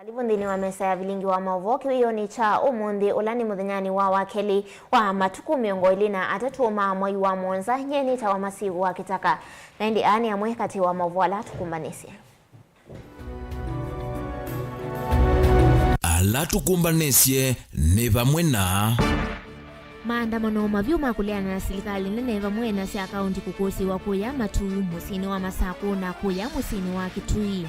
Alivundhini wa mesa ya vilingi wa mauvoki hiyo ni cha umundi ulani muthenyani wa wakeli wa matuku miongo ilina atatuma mwai wa monza nyeni ta wa masivu wa kitaka na indi ani ya mwekati wa mauvola tukumbanisi. Ala tukumbanisye ni vamwe na maandamano mavyu makuliana na serikali nene vamwe na sia kaunti kukosi wa kuya matu musini wa Masako na kuya musini wa Kitui.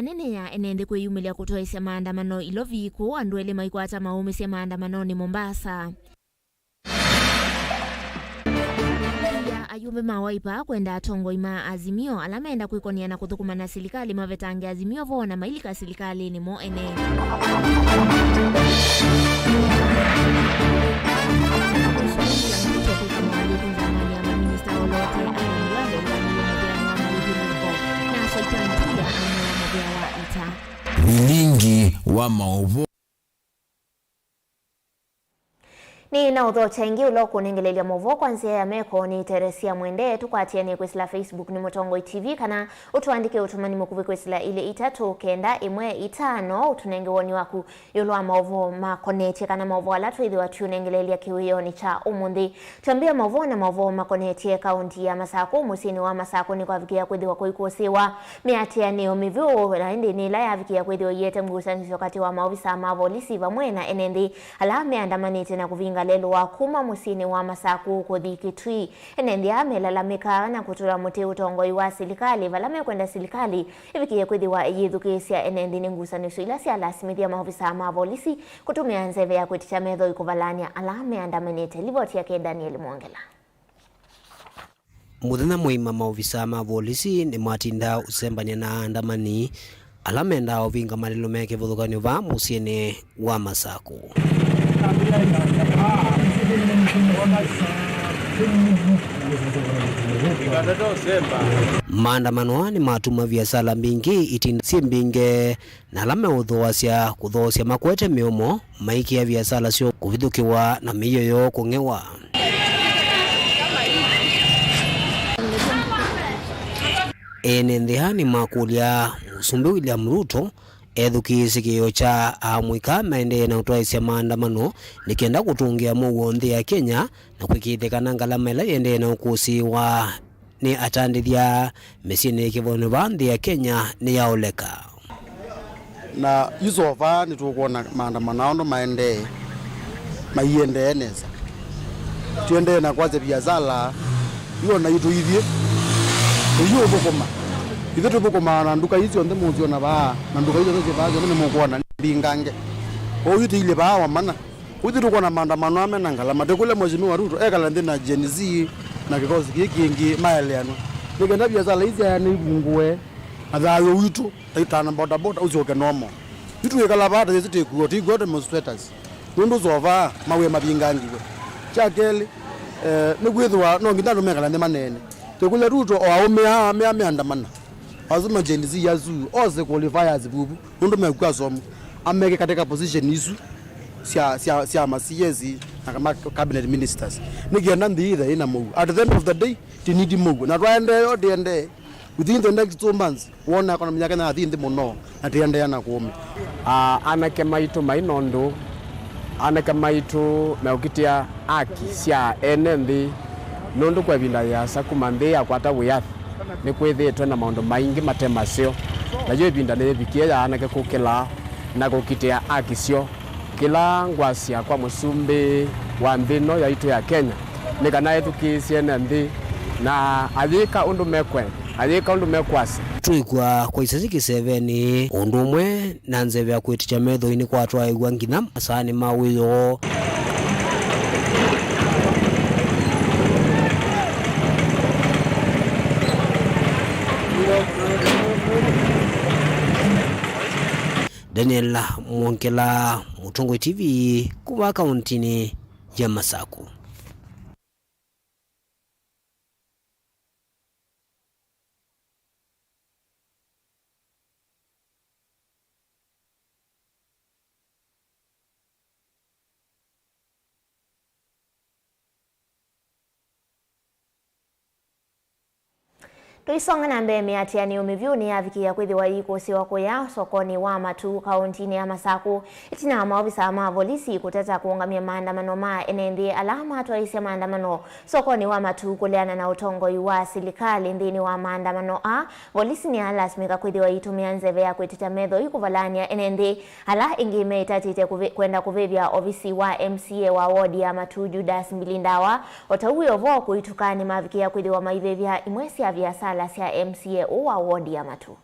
Nene ya enende kweyumilia kutoesya maandamano ilo viku anduele maikwata maumisya maandamano ni Mombasa. Ayumbe mawaipa kwenda atongo ima Azimio alamenda kuikonia na kuthukuma na serikali mavetange Azimio vona mailika serikali ni mo ene. Vilingi wa mauvo ni na udho chengi ulo kunengelelia movo kwanzia ya meko ni Teresia Mwende tukwatieni kwesila Facebook ni Mutongo TV kana utuandike utumani mukuvi kwesila ile itatu kenda imwe itano utunenge woni waku yulwa movo makoneti kana movo alatu idhi watu unengelelia kiwiyo ni cha umundi tuambia movo na movo makoneti kaunti ya Masako musini wa Masako ni kwa vikia kwedhi wako ikusiwa miatia ni umivu na hindi ni laya vikia kwedhi oyete mgusani wakati wa maovisa mavolisi vamwena enendi alame andamaniti na kuvinga lelo wa kuma musini wa Masako kodi Kitui enendi amelalamika na kutura muti utongoi wa serikali valame kwenda serikali ivikie kwedhi wa yidhukisia enendi ningusani suilasi ala simithi ya maofisa mavolisi kutumia nzeve ya kweticha medho ikuvalania alame andamaniti livoti yake Daniel Mwongela. Muthenya muima maofisa mavolisi ni matinda usembanya na andamani alamenda ovinga malilo meke vuthukanio va musini wa Masako. Maandamano ni matuma biasala mbingi itinda si mbinge na alame uthoasya kuthosya makwete miomo maiki ya biasala sio kuvithukiwa na miyoyo kungewa. Enendehani makulia Musumbi William Ruto edhukisikio cha amwika maende na utoaisya maandamano nikenda kutungia muwonthi ya Kenya na kwikithekana ngalamela yende na ukusi wa ni atandithia mesini kivono vanthi ya Kenya ni yaoleka na yuzova ni tukuona maandamano ndo maende maiende eneza tuende na kwaze biazala hiyo na yitu hivyo hiyo bokoma ithu bokoma na nduka hizo ndo muziona ba na nduka hizo zivazo ni mukuona mbingange oyuti ile ba wa mana uthi tukona maandamano amena ngalama tekule mwezi wa Ruto ekala ndi na Gen Z na kikosi kikingi maeleano nikenda biazala hizi ya ni bunguwe athayo witu taitana boda boda uzoke nomo itu ekala bata ziti kuoti go demonstrators ndo zova mawe mabingangiwe chakeli ni gwithwa no ngindano mekala ndi manene tekule Ruto o aumea ameandamana azuma Gen Z yazu oze qualifiers bubu ndo mekwa somo ameke katika position isu sia masiyezi na kama cabinet ministers nikienda ndire ina mugu at the end of the day tinidi mugu na twende yo diende within the next 2 months wona kona mnyaka na athindi muno atiende yana kuume anake maitu mainondo anake maitu meukitia aki sia enenthi nundu kwa vinda ya sakumanthi akwata wiathi ni kwithitwe na maundu maingi matemasio na yo vinda ni vikie ya anake kukila na kukitia aki sio kila ngwasia kwa Musumbi wa mbino ya itu ya Kenya nikana etukisye nthi na athika undu mekwe athika undu mekwasi tuikwa kwa isasiki 7 undu umwe na nzeve ya kweticha medho ini kwa atwa igwa ngina asani mawiyo Daniel Mwongela, Mutongo TV, kuwa kauntini ya Masako. Tuisonga na mbele miatiani umivyuni yavikia kwithiwa yikusiwa kuya sokoni wa Matu kauntini ya Masaku itina maofisa ma polisi kuteta kuungamia maandamano ma enendi alama twaisya maandamano sokoni wa Matu kuleana na utongoi wa serikali ndini wa maandamano polisi ni alasmika kwithiwa itumia nzeve ya kwitita medho ikuvalania enendi ala ingime itatite kwenda kuvivya ofisi wa MCA wa wodi ya Matu Judas Mbilindawa otauyo vo kuitukani mavikia kwithiwa maivevya imwesi ya viasala sia MCA wa wodi ya Matu.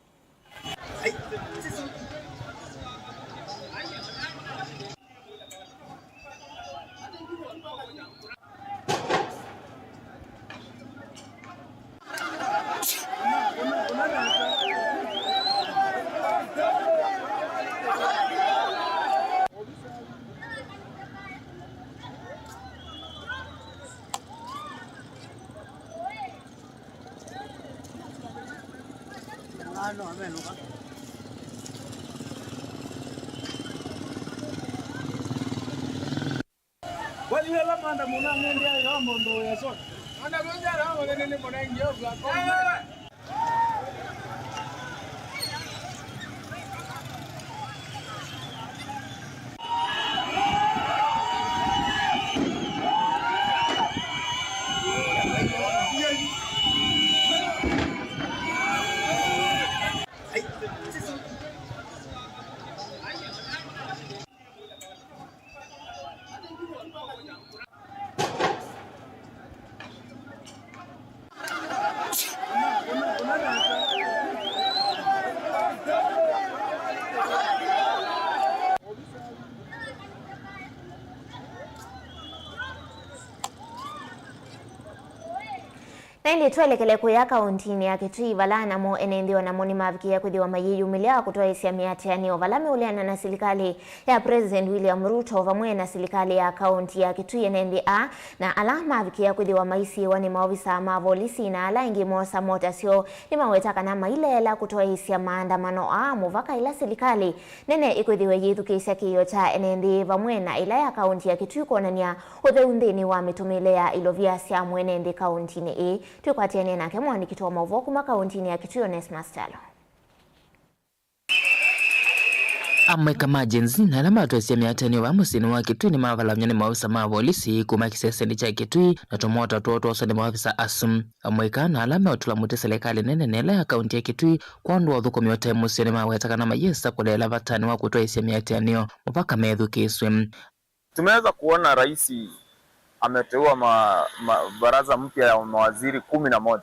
Naindi tuelekele kuya kauntini ya Kitui valana mo enendiwa na moni mavikia kwithiwa mayiyumilia kutoa isia miatiani ovalame uliana na serikali ya President William Ruto vamwe na serikali ya kaunti ya Kitui enendi na ala mavikia kwithiwa maisi wani maofisa ma polisi na ala ingi mosa mota sio ni mawetaka na mailela kutoa isia maandamano muvaka ila serikali nene ikwithiwe yithukisya kiyo cha enendi vamwe na ila ya kaunti ya Kitui kuonania utheundhini wa mitumile ya ilovia sia mwenendi kauntini tukwatiane nake mwandiki wa mauvo kuma kauntini ya Kitui Onesmus Chalo. Amweka majenzi na alama tuesia miatani wa musini wa Kitui ni mavala mnyani maofisa ma polisi kuma kisesendi cha Kitui na tumota tuoto wasani maofisa asum. Amweka na alama utulamute serikali nene nela ya kaunti ya Kitui kwa ndu wadhuko miote musini mawetaka na mayesa kulela vatani wa kutoa isia miatani mpaka medhu kiswe. Tumeweza kuona raisi ameteua baraza mpya ya mawaziri 11.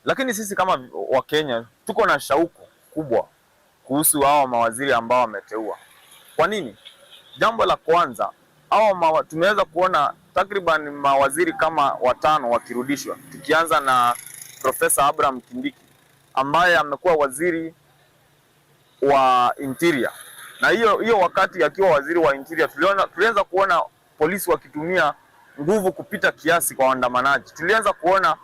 Lakini sisi kama Wakenya tuko na shauku kubwa kuhusu hao mawaziri ambao wameteua. Kwa nini? Jambo la kwanza, tumeweza kuona takriban mawaziri kama 5 wakirudishwa. Tukianza na Profesa Abraham Kindiki ambaye amekuwa waziri wa Interior. Na hiyo wakati akiwa waziri wa Interior tulianza kuona polisi wakitumia nguvu kupita kiasi kwa waandamanaji. Tulianza kuona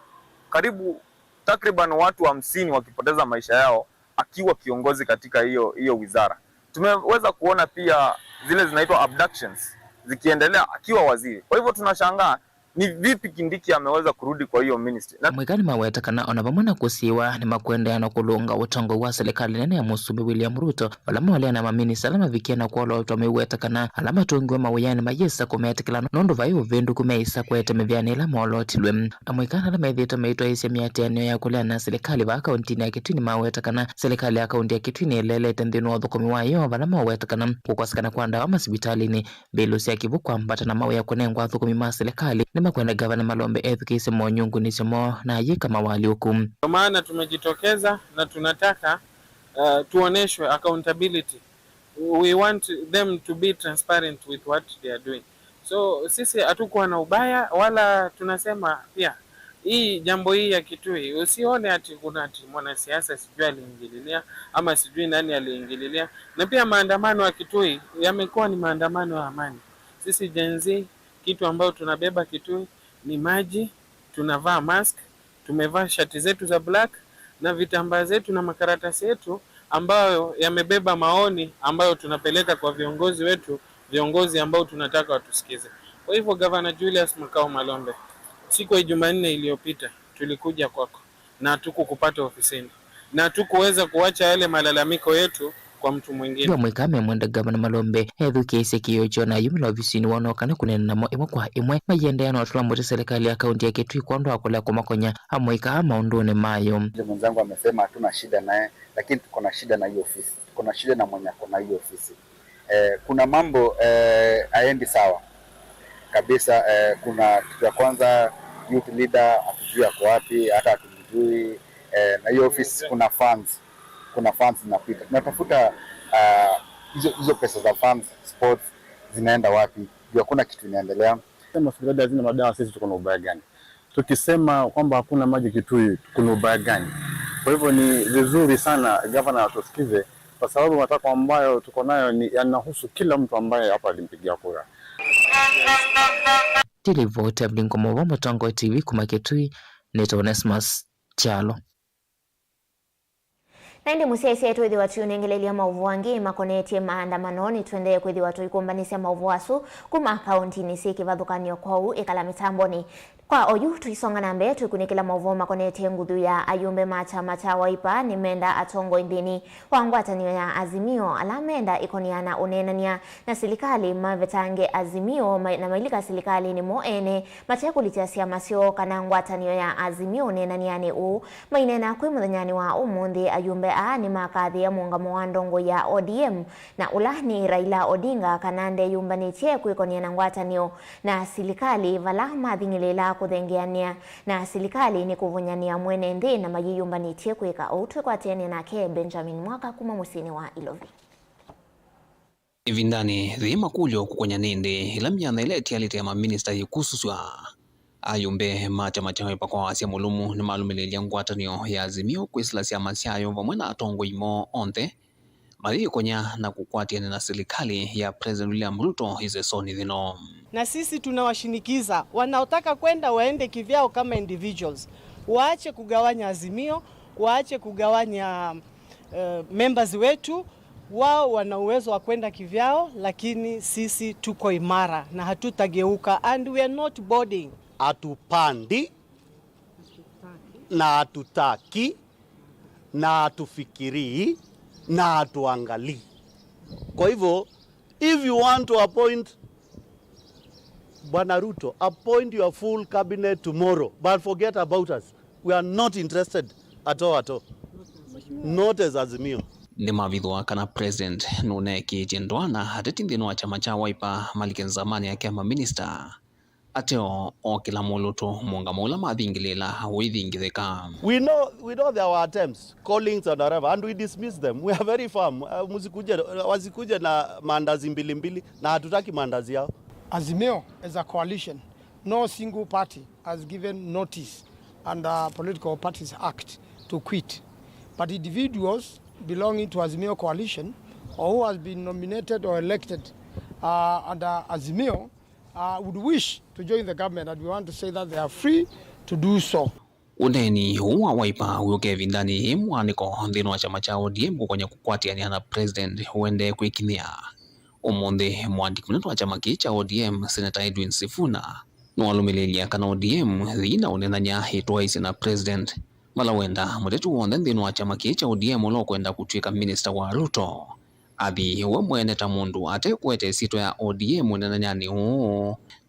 karibu takriban watu 50 wakipoteza maisha yao akiwa kiongozi katika hiyo wizara. Tumeweza kuona pia zile zinaitwa abductions zikiendelea akiwa waziri. Kwa hivyo tunashangaa ni vipi Kindiki ameweza kurudi kwa hiyo ministry. Mwikani mawetakana onavamona kusiwa ni makwende na kulunga utongo wa serikali nene ya Musumbi William Ruto walama wale na mamini salama vikiana kwa loto mewetakana alama tungiwe mawayani mayesa kumetikila nondo vayo vendu kumeisa kwete mevyani ila molotilwe. Mwikani alama idhita meitwa isi miatianio ya kulea na serikali wa kauntini ya Kitui ni mawetakana serikali ya kaunti ya Kitui ni elele tendinu wadhukumi wayo walama wawetakana kukwasikana kwa ndawa masibitalini belusi ya Kivu kwa mbata na mawe ya kunengwa wadhukumi ma serikali kwenda gavana Malombe Edhukisi Monyungu nisimo na yika mawali huku. Kwa maana tumejitokeza na tunataka tuoneshwe accountability. We want them to be transparent with what they are doing. So sisi hatukuwa na ubaya wala tunasema pia hii jambo hii ya Kitui usione ati kuna ati mwanasiasa sijui aliingililia ama sijui nani aliingililia. Na pia maandamano ya Kitui yamekuwa ni maandamano ya amani. Sisi Gen Z kitu ambayo tunabeba Kitui ni maji, tunavaa mask, tumevaa shati zetu za black na vitambaa zetu na makaratasi yetu ambayo yamebeba maoni ambayo tunapeleka kwa viongozi wetu, viongozi ambao tunataka watusikize. Kwa hivyo Governor Julius Makau Malombe, siku ya Jumanne iliyopita tulikuja kwako na tukukupata ofisini, na tukuweza kuacha yale malalamiko yetu kwa mtu mwingine. Mwikame mwenda gavana Malombe ethukiisie kiyo na yumla ofisini wonokana kunena namo imwe kwa imwe mayende na otula muri serikali ya kaunti ya Kitui kwando akola kumakonya amwika maundune mayo. Mwenzangu amesema hatuna shida naye, lakini tuko na shida na hiyo ofisi. Tuko na shida na mwenye ako na hiyo ofisi. Kuna mambo haendi sawa kabisa. Kuna kitu ya kwanza, youth leader hatujui ako wapi, hata hatujui. Na hiyo ofisi kuna funds zinapita. Tunatafuta hizo pesa za funds sports zinaenda wapi? Ndio hakuna kitu inaendelea. Sema hospitali hazina madawa, sisi tuko na ubaya gani? Tukisema kwamba hakuna maji Kitui, kuna ubaya gani? Kwa hivyo ni vizuri sana gavana atusikize, kwa sababu matako ambayo tuko nayo ni yanahusu kila mtu ambaye hapa alimpigia kura. Tilivota Blinko Movo Mutongo TV kuma Kitui ni Onesmus Chalo. Naindi musiaisi yetu ithi watu unengelelia mauvu wangi makonetie maandamanoni tuendeye kuithi watu ikumbanisia mauvu wasu kuma kaunti nisi kivadhukanio kwau ikala mitamboni. Kwa oyu tuisonga nambe tuikunikila mauvu makonetie ngudhu ya ayumbe macha Wiper ni menda atongo indini wangwatanio ya Azimio alamenda ikoniana unenania na silikali mavetange Azimio na mailika silikali ni moene mateku litiasia masio kana ngwatanio ya Azimio unenaniani mainena kwi muthanyani wa umundi ayumbe ni makathi ya muungamo wa ndongo ya ODM na ulani Raila Odinga kanande yumbanitie kwikoniana ngwatanio na silikali vala mathingilela kuthengeania na silikali ni kuvunyania mwene nthi na mayiyumbanitie kwika outwe kwa tene nake Benjamin Mwaka kuma musini wa Ilovi. Ivindani thima kulyo kukonya nende ilamya na ileti alite ya maminista yikususwa ayumbe macha Wiper kwa asia mulumu ni malumilelia ngwatanio ya Azimio kwisila siama siayo vamwe na atongo imo onthe mali konya na kukwatiana na serikali ya President William Ruto hize soni dhino. Na sisi tunawashinikiza wanaotaka kwenda waende kivyao kama individuals, waache kugawanya Azimio, waache kugawanya members wetu. Wao wana uwezo wa kwenda kivyao, lakini sisi tuko imara na hatutageuka, and we are not boarding. Atupandi na atutaki na atufikiri na atuangali. Kwa hivyo, if you want to appoint Bwana Ruto, appoint your full cabinet tomorrow, but forget about us. We are not interested at all. Not as Azimio. Ni mavithwa kana president nuneki jendwana hateti ndino wa chama cha Wiper malike zamani ya kama minister ateo o kila muluto muungamo ula mathingilela withingitheka. We know there were attempts, callings and whatever, and we dismiss them. We are very firm. Wasikuje na mandazi mbili na hatutaki mandazi yao. Azimio as a coalition, no single party has given notice under Political Parties Act to quit. But individuals belonging to Azimio coalition or who has been nominated or elected under Azimio would wish to join the government, and we want to say that they are free to do so. Uneni huwa Wiper uyoke vindani mwaniko ndino wa chama cha ODM kukonya kukwatiania na president huende kuikinia. Umonde mwandiki mnetu wa chama cha ODM Senator Edwin Sifuna nuwalumilelia kana ODM dhina unenanya hitwa isi na president malawenda mwetu wonde ndino wa chama cha ODM ulo kwenda kutwika minister wa Ruto athi we mwene ta mundu ate kwete sito ya ODM unenanyani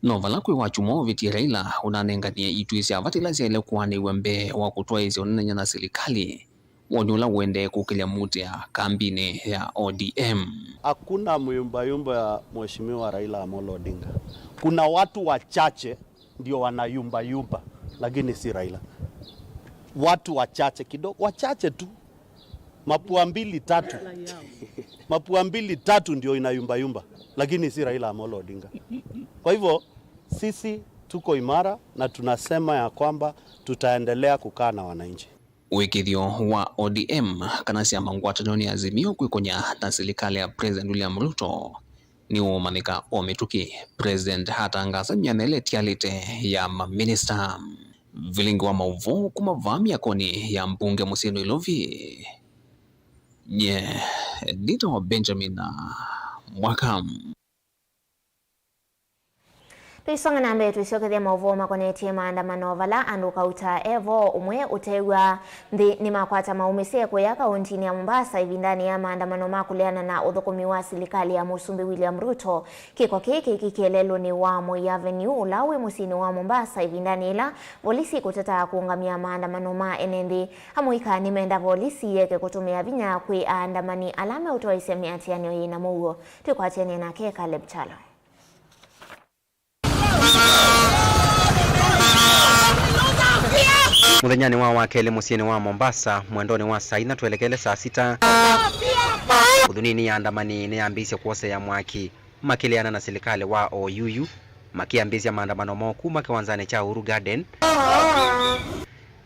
novala kwi wachumo viti Raila unanengania itwisi avatila sia ile kuani wembe wa kutwa isi unenanya na serikali wanyula wende kukilia mutia kambine ya ODM. Hakuna muyumba ya Mheshimiwa Raila Amolo Odinga. Kuna watu wachache ndio wanayumba, lakini si Raila. Watu wachache kidogo, wachache tu. Mapua mbili tatu ndio inayumba, lakini si Raila Amolo Odinga. Kwa hivyo sisi tuko imara na tunasema ya kwamba tutaendelea kukaa na wananchi. Wikithio wa ODM kana siama ngwatanio ni Azimio kwikonya na serikali ya President William Ruto ni umanika ometuki president hatangaza mianele tialite ya maminista vilingi wa mauvu kumavamia koni ya mbunge Musino Ilovi Dito Benjamin Mwaka. Tuisonga na mbele tuisokethia mauvoma konetie maandamano vala anduka uta evo umwe utegwa ni makwata maumisie kwa kaunti ya Mombasa hivi ndani ya maandamano makuleana na uthukumi wa serikali ya Musumbi William Ruto. Kiko kiki kikielelo ni wa Moi Avenue ulawe musini wa Mombasa hivi ndani ila polisi kutata kuungamia maandamano ma enendi hamuika nimeenda polisi yeke kutumia vinya kwi andamani alame utoa isemi atianio yina mugo tuko atiani na keka lebchalo. Muthenyani wa wakele musieni wa Mombasa mwendoni wa saina tuelekele saa 6 udhunini ya andamani ni ambisi kuose ya mwaki makiliana na serikali wa OUU makiambisi ya maandamano moku makiwanzane cha Uhuru Garden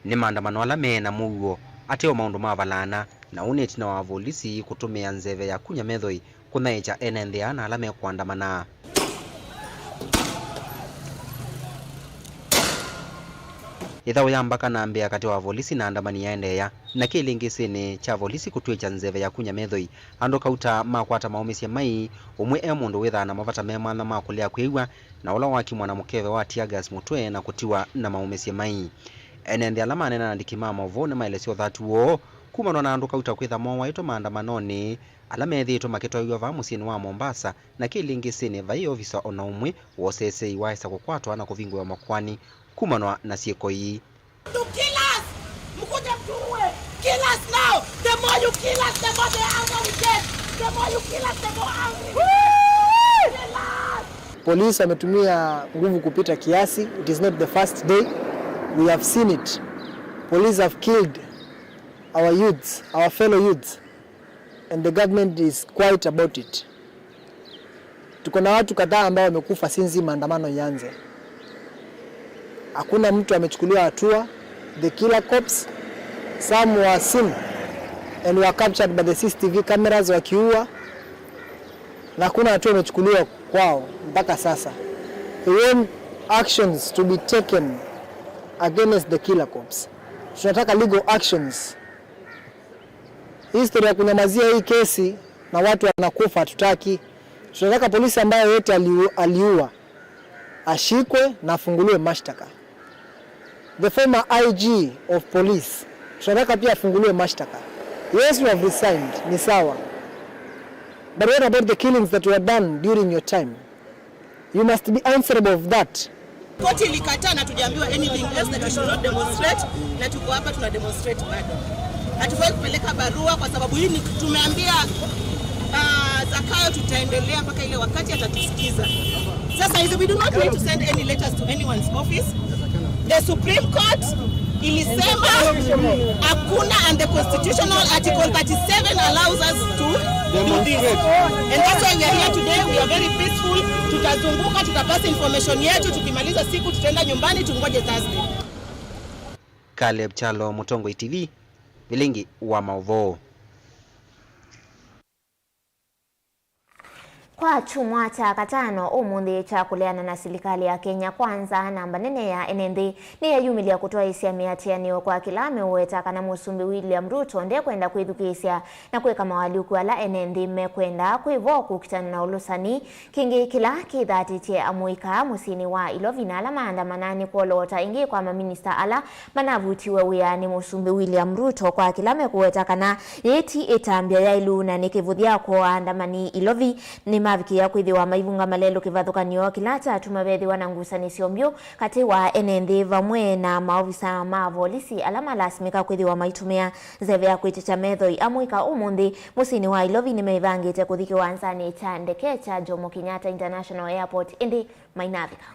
ni maandamano alame na mugo ateo maundu mavalana na uneti na wa polisi kutumia nzeve ya kunya methoi kunaicha enendea na alame kuandamana. Ithao ya mbaka na mbea kati wa polisi na andamani yaendeya na kilingisini cha polisi kutuicha nzeve ya kunya methoi ando kauta makwata maumisya mai umwe mundu witha na mavata mema na makulea kwiwa na ula waki mwana mukeve wa tiagas mutwe na kutiwa na maumisya mai enende alama nena ndikima mavo na maelesyo thatu wo kumanwa na ando kauta kwitha mowa ito maandamanoni alamethito makitwa iwa va musini wa Mombasa na kilingisini vai ofisa ona umwe wosese iwaisa kukwatwa na kuvingwa makwani kumanwa na sieko hii. To kill us! Mkuja mtuwe! Kill us now! The more you kill us, the more the anger we get! The more you kill us, the more angry we get! Kill us! Polisi wametumia nguvu kupita kiasi. It is not the first day. We have seen it. Police have killed our youths, our fellow youths. And the government is quiet about it. Tuko na watu kadhaa ambao wamekufa since maandamano yanze. Hakuna mtu amechukuliwa hatua. The killer cops, some were seen and were captured by the CCTV cameras wakiua, na hakuna hatua imechukuliwa kwao mpaka sasa. We want actions to be taken against the killer cops. Tunataka legal actions. Historia kunyamazia hii kesi na watu wanakufa hatutaki. Tunataka polisi ambaye yote aliua ashikwe na afunguliwe mashtaka. The former IG of police, tunataka pia afunguliwe mashtaka. Yes, we have resigned, ni sawa. But what about the killings that were done during your time? You must be answerable of that. Koti ilikataa na tujaambiwa anything else that we should not demonstrate, na tuko hapa tuna demonstrate bado. Hatufai kupeleka barua kwa sababu hii tumeambia Zakayo tutaendelea mpaka ile wakati atatusikiza. Sasa hizo we do not need to send any letters to anyone's office. The Supreme Court ilisema hakuna, and the constitutional article 37 allows us to do this. And that's why we are here today. We are very peaceful. Tutazunguka, tutapasa information yetu, tukimaliza siku tutaenda nyumbani tungoje Thursday. Caleb Chalo, Mutongo TV, Vilingi wa Mauvoo. Kwa chumwa cha katano umundi cha kuleana na serikali ya Kenya Kwanza namba nene ya NND ni ya yumili ya kutoa isia miatianio kwa kilame uwetaka na Musumbi William Ruto nde kwenda kuidhukisia na kuweka mawali ukuala NND mekwenda kuivo kukitana na ulusani kingi kila kidhati tie amuika musini wa ilovina ala maandamanani kuolota ingi kwa maminista ala manavutiwe uyani Musumbi William Ruto kwa kilame kuwetaka na yeti itambia ya iluna nikivudhia kwa andamani ilovi ni maviki ya kwithiwa maivunga malelo kivathukanio kilata tumabethiwa na ngusanisio mbyu kati wa NND vamwe na maofisa ma polisi alama lasmika kwithiwa maitumia zeve ya kwiticha methoi amuika umundi musini wa ilovi nimeivangite kuthikiwa ansani cha ndeke cha Jomo Kenyatta International Airport indi mainavika.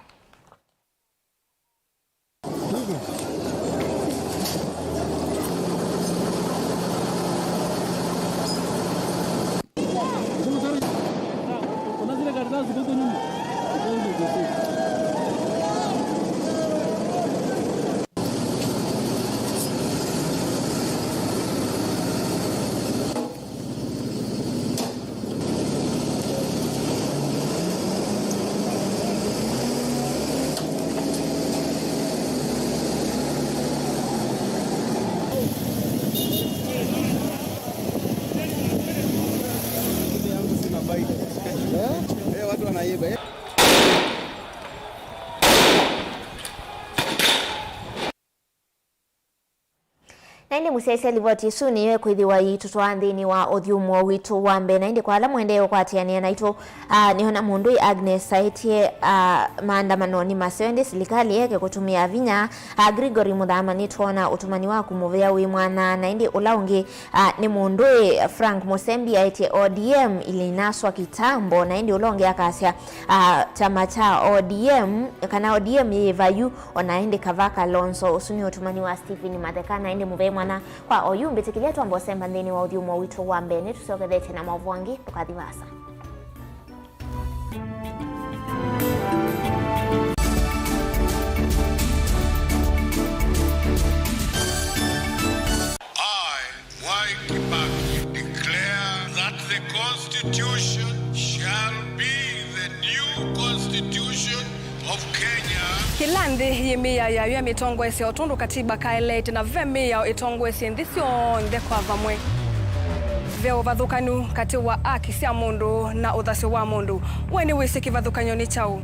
Naindi musese livoti suni yewe kwithiwa itu twanthini wa uthiumo witu wa mbe naindi kwa ala mwendeo kwatiania na itu nihona mundu Agnes saitie maandamano ni masende serikali yake kutumia vinya Gregory Muthama ni tuona utumani wa kumuvea wi mwana naindi ulaungi ni mundu Frank Musembi aitie ODM ilinaswa kitambo naindi ulongi akasia chama cha ODM kana ODM yevayu onaindi Kavaka Lonso usuni utumani wa Stephen Matheka naindi muvea mwana kwa oyumbi tikilia tuambo semba ndini wa uthiumo witu wa mbe ni tusiogethete na mavuangi tukathivasa. Constitution shall be the new constitution of Kenya. Kilandi yimia ya mitongo ese otundu katiba kaelete na vemi ya itongo ese ndisio ndekwa vamwe. Veo vathukanu kati wa aki cia mundu na uthasi wa mundu. Weni wisi kivathukanyo ni chau.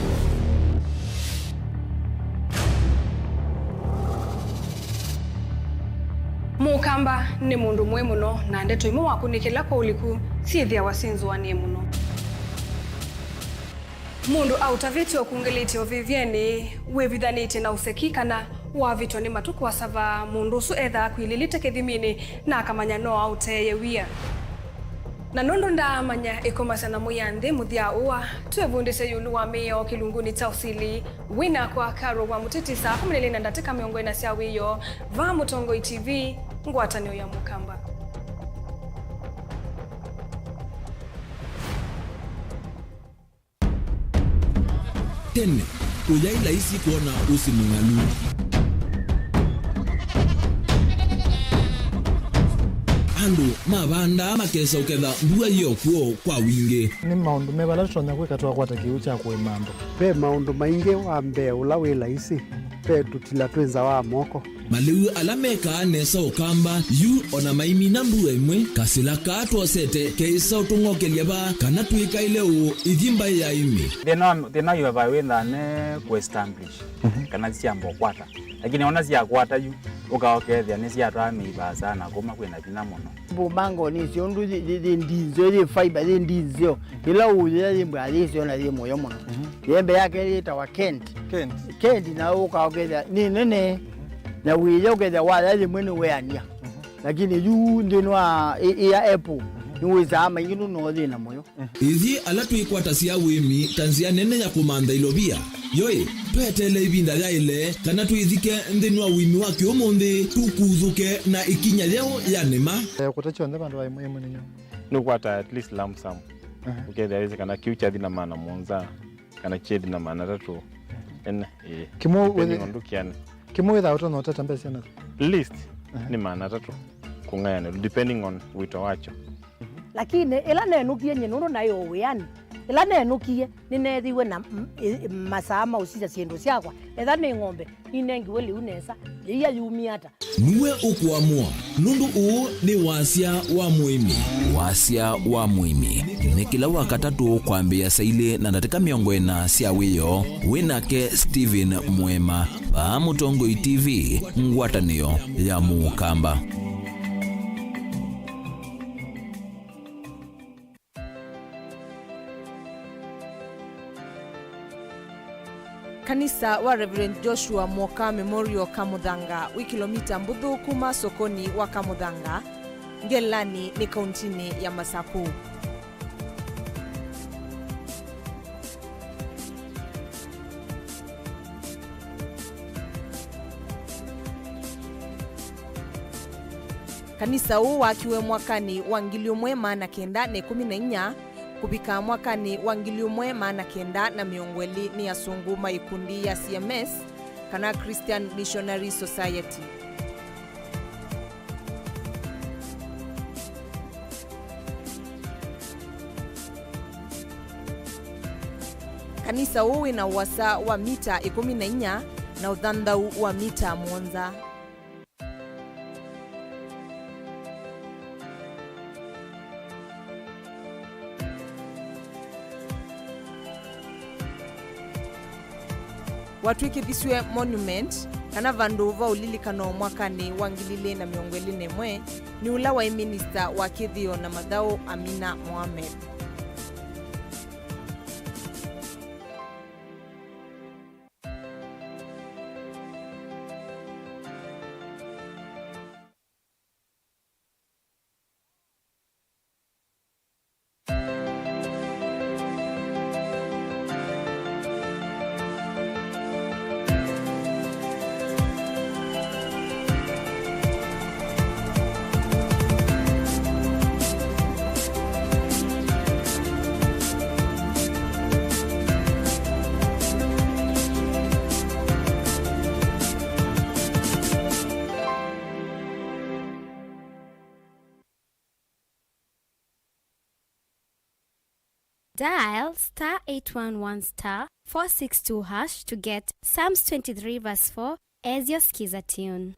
Mukamba ni mundu mwe muno na ndeto imu wakunikila kwa uliku sithia wasinzu wanie muno. Mundu autavitio kungelitio vivyeni wevithaniti na usekikana wavitio ni matuku wa sava mundu su etha kuililite kithimini na akamanya no auteye wia. Na nondo ndaamanya ikomasana muyanthi muthia uwa tuevundise yulu wa mio kilunguni cha usili wina kwa karo wa mutitisa kumelele na ndatika miongo ina sia wiyo va Mutongo TV ngwatanio ya Mukamba. Tene ujaila isi kuona usi mungalu andu mabanda makesa uketha mbua yo kuo kwa wingi ni maundu mebala tutonya kwika twakwata kiu cha kwimambo pe maundu maingi wa mbe ula wila isi pe tutila twenza wa moko maliu alameka nesa ukamba yu ona maimina mbua imwe kasila katwosete keisa utungokelia ba kana tuika ile u ithimba ya imi thina yu vawitha ne ku-establish kana ciambo kwata lakini ona cia kwata yu ukaokethia ni ciatwa miiba sana kuma kwina thina muno bumango ni cio ndu ndinzo ri fiber ri ndinzo ila uya ri mbali cio na ri moyo muno yembe yake ri ta wa Kent na ukaokethia ni nene na wiyo ukethia wala ri mwene weania lakini yu ndinwa ya Apple niweza ama inginu no thina moyo ithi ala twikwata cia wimi tanzia nene ya kumanda ilobia yoi twetele ibinda ya ile kana twithike nthini wa wimi wa kiumuthi tukuthuke na ikinya leo ya nema kutacho ndeba ndo wa muhimu ninyo nukwata at least lump sum ukethia hizi kana kiucha thina maana monza kana chethi na maana tatu en kimo ondukiane kimo witha utono tatambesa na list ni maana tatu kungayana depending on wito wacho lakini ila nenukie nyenuru nayo wiani ila nenukie ninethiwe na masama usija ciendu ciakwa etha ni ng'ombe inengiwe liu nesa iya yumiata niwe ukuamua nundu uu ni wasia wa muimi ni kila wakatatu kwambia saile na ndatika miongo ina cia wiyo winake Stephen Mwema va Mutongo TV ngwatanio ya Mukamba. Kanisa wa Reverend Joshua Mwoka Memorial Kamuthanga wi kilomita mbuthu kuma sokoni wa Kamuthanga Ngelani ni kauntini ya Masaku. Kanisa huu wakiwe mwakani wa 1914 kupika mwakani wa 1920 ni ya sunguma ikundi ya CMS kana Christian Missionary Society. Kanisa huu ina uwasa wa mita 14 na uthandau wa mita 1. watwikithiswe monument kana vandu va ulilikano mwakani wa 2021 ni ula wa minister wa kithio na mathau Amina Mohamed. Dial *811*462# to get Psalms 23 verse 4 as your skiza tune.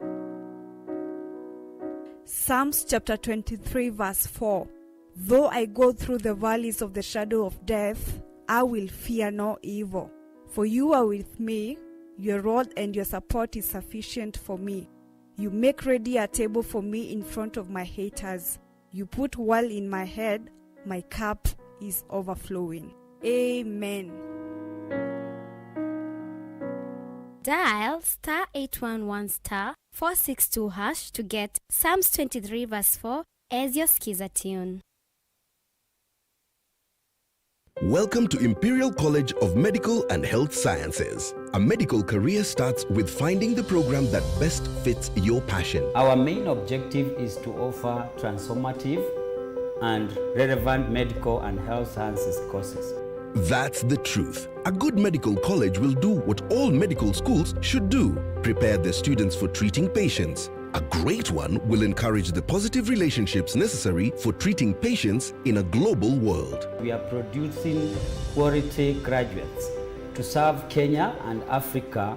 Psalms chapter 23 verse 4. Though I go through the valleys of the shadow of death, I will fear no evil. For you are with me, your rod and your support is sufficient for me. You make ready a table for me in front of my haters. You put oil in my head, my cup is overflowing. Amen. Dial *811*462# to get Psalms 23 verse 4 as your skiza tune. Welcome to Imperial College of Medical and Health Sciences. A medical career starts with finding the program that best fits your passion. Our main objective is to offer transformative and relevant medical and health sciences courses. That's the truth. A good medical college will do what all medical schools should do: prepare their students for treating patients. A great one will encourage the positive relationships necessary for treating patients in a global world. We are producing quality graduates to serve Kenya and Africa.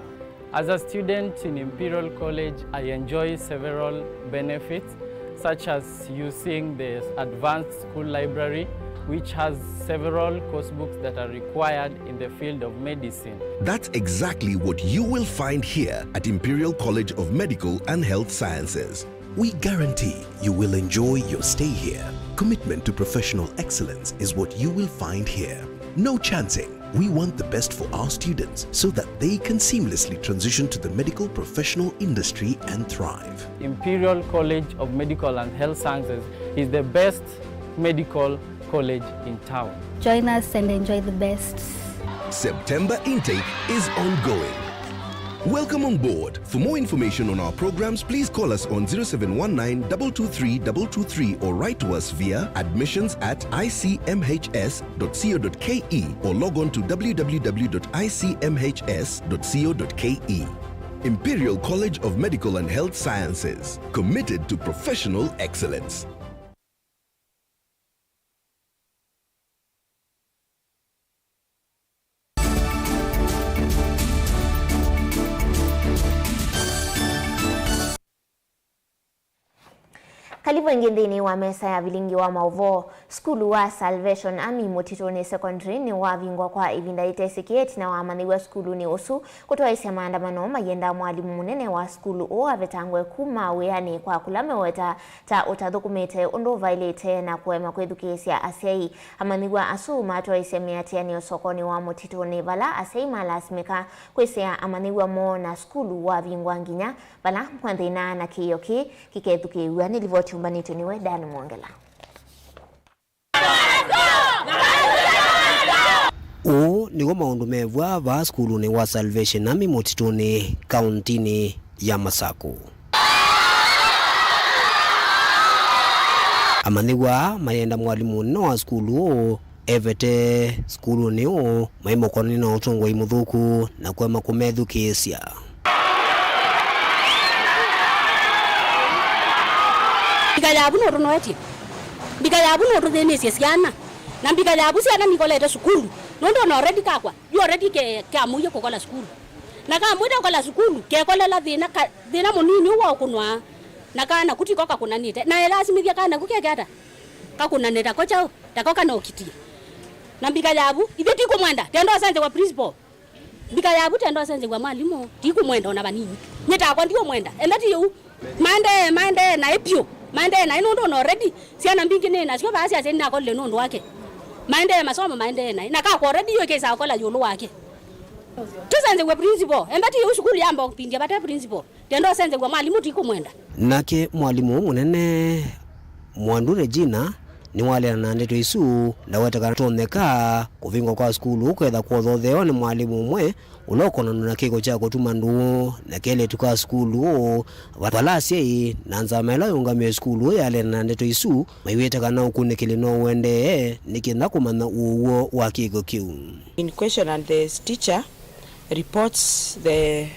As a student in Imperial College, I enjoy several benefits, such as using the advanced school library, which has several course books that are required in the field of medicine. That's exactly what you will find here at Imperial College of Medical and Health Sciences. We guarantee you will enjoy your stay here. Commitment to professional excellence is what you will find here. No chancing. We want the best for our students so that they can seamlessly transition to the medical professional industry and thrive. Imperial College of Medical and Health Sciences is the best medical college in town. Join us and enjoy the best. September intake is ongoing. Welcome on board. For more information on our programs, please call us on 0719-223-223 or write to us via admissions@icmhs.co.ke or log on to www.icmhs.co.ke. Imperial College of Medical and Health Sciences, committed to professional excellence. Kalibu ngindini wa mesa ya vilingi wa mauvo, skulu wa Salvation Army Mutitoni Secondary ni wavingwa kwa ivinda itesikieti na waamani wa skulu ni usu kutoa isi ya maandamano mayenda mwalimu munene wa skulu uwa vetangwe kuma weani kwa kulame weta ta utadhukumete undo vailete na kuema kwedukesi ya asiai. Amani wa asu matoa isi ya miatiani usokoni wa Mutitoni vala asiai malasimika kwesi ya amani wa mo na skulu wa vingwa nginya vala mwandina na kiyoki kikeduki uani livoti Umbanito niwe Dani Mwangela. O nigo maundu mevwa va skulu ni wa Salvation Army Mutitoni kauntini ya Masaku. Amaniwa mayenda mwalimu no wa skulu o evete skulu ni o maimokoni na utongo imuthuku na kwema kumethukisya. Bikayabu no runoeti. Bikayabu no rudenesi siana. Na bikayabu siana mikoleta sukulu. Nondo no already kakwa. You already ke amuye kokola sukulu. Na ka amuye kokola sukulu ke kolela dhina munini uwa kunwa. Na kana kuti koka kuna nite. Na elazimi vya kana kukekata. Ka kuna neta kocha takoka no kiti. Na bikayabu ibeti ko mwanda. Tendo asante wa principal. bika ya butendo senze kwa mwalimu tiku mwenda ona banini nyeta kwa ndio mwenda endati yu mande na epio mande na inondo no already siana mbingi nena sio basi asena ko le nondo wake mande masomo mande na ka ko already yo kesa ko la yulu wake tusenze kwa principal endati yu shukuli yamba kupindia bata principal tendo senze kwa mwalimu tiku mwenda nake mwalimu munene Mwandu Regina ni wale na ndeto isu na wetaka toneka kuvingo kwa skulu kwetha kwothotheo ni mwalimu umwe ulokona na kiko cha kutuma ndu na kele tuka skulu wapalasie na nzamela yungamye skulu yale na ndeto isu maiwetaka na ukunikile no wende nikinda kumana uwo wa kiko kiu. In question, and the teacher reports the